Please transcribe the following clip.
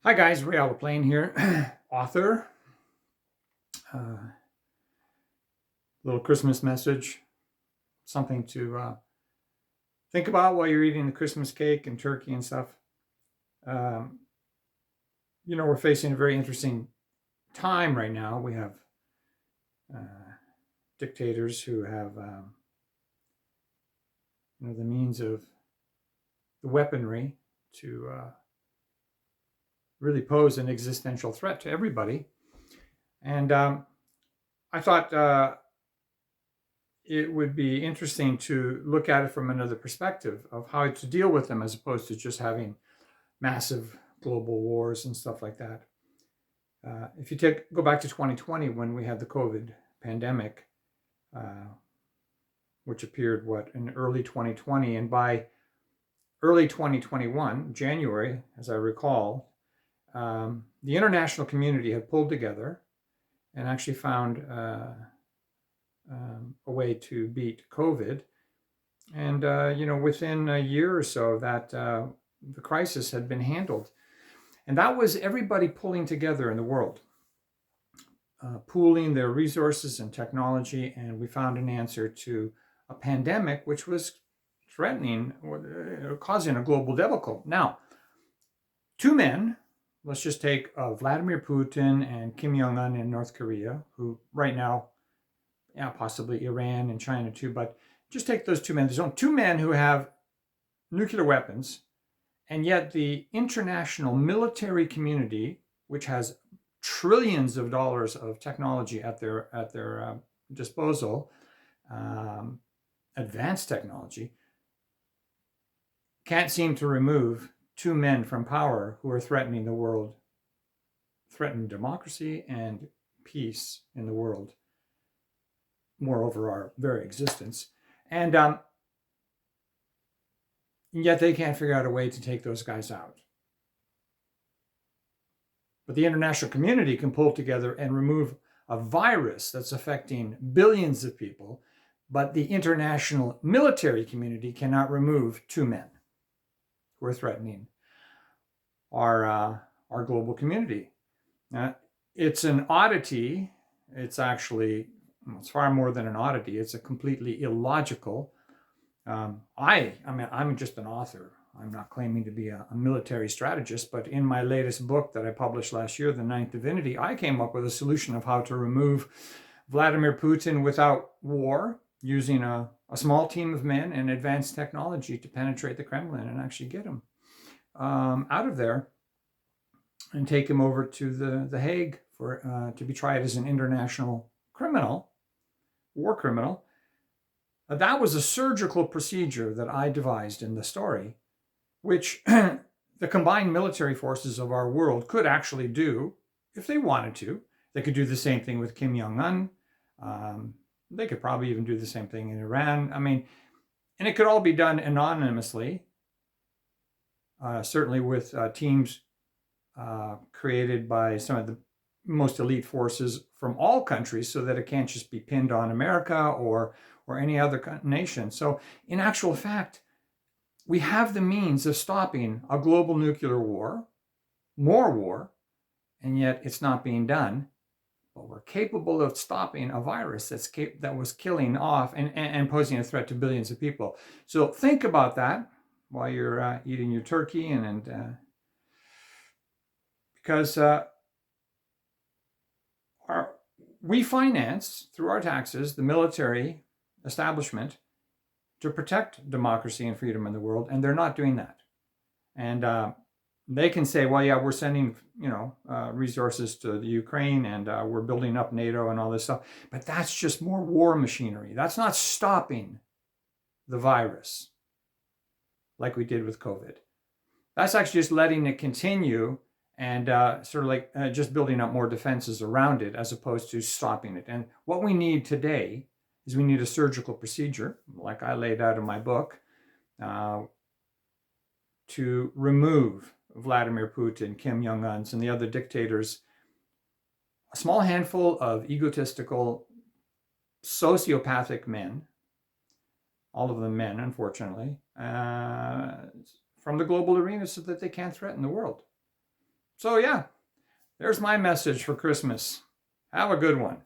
Hi guys, Réal Laplaine here, author. Little Christmas message, something to think about while you're eating the Christmas cake and turkey and stuff. Um, we're facing a very interesting time right now. We have uh, dictators who have, the means of the weaponry to really pose an existential threat to everybody. And I thought it would be interesting to look at it from another perspective of how to deal with them as opposed to just having massive global wars and stuff like that. If you go back to 2020 when we had the COVID pandemic, uh, which appeared in early 2020, and by early 2021, January, as I recall, the international community had pulled together and actually found a way to beat COVID. And, within a year or so that the crisis had been handled. And that was everybody pulling together in the world, pooling their resources and technology. And we found an answer to a pandemic, which was threatening or causing a global debacle. Now, two men, let's just take Vladimir Putin and Kim Jong-un in North Korea, who right now, possibly Iran and China too, but just take those two men. There's only two men who have nuclear weapons, and yet the international military community, which has trillions of dollars of technology at their disposal, advanced technology, can't seem to remove two men from power who are threatening the world, threatening democracy and peace in the world, moreover our very existence. And yet they can't figure out a way to take those guys out. But the international community can pull together and remove a virus that's affecting billions of people, but the international military community cannot remove two men who are threatening our global community. It's an oddity. It's actually, it's far more than an oddity. It's a completely illogical. I'm just an author. I'm not claiming to be a military strategist, but in my latest book that I published last year, The Ninth Divinity, I came up with a solution of how to remove Vladimir Putin without war, using a small team of men and advanced technology to penetrate the Kremlin and actually get him out of there and take him over to the Hague to be tried as an international criminal, war criminal. That was a surgical procedure that I devised in the story, which the combined military forces of our world could actually do if they wanted to. They could do the same thing with Kim Jong-un. They could probably even do the same thing in Iran. And it could all be done anonymously, certainly with teams created by some of the most elite forces from all countries, so that it can't just be pinned on America or any other nation. So in actual fact, we have the means of stopping a global nuclear war, more war, and yet it's not being done. But we're capable of stopping a virus that was killing off and posing a threat to billions of people. So think about that while you're eating your turkey, because we finance, through our taxes, the military establishment to protect democracy and freedom in the world, and they're not doing that. And they can say, well, yeah, we're sending resources to the Ukraine, and we're building up NATO and all this stuff, but that's just more war machinery. That's not stopping the virus like we did with COVID. That's actually just letting it continue and sort of like just building up more defenses around it as opposed to stopping it. And what we need today is we need a surgical procedure, like I laid out in my book, to remove Vladimir Putin, Kim Jong-un, and the other dictators, a small handful of egotistical, sociopathic men, all of them men, unfortunately, from the global arena so that they can't threaten the world. So yeah, there's my message for Christmas. Have a good one.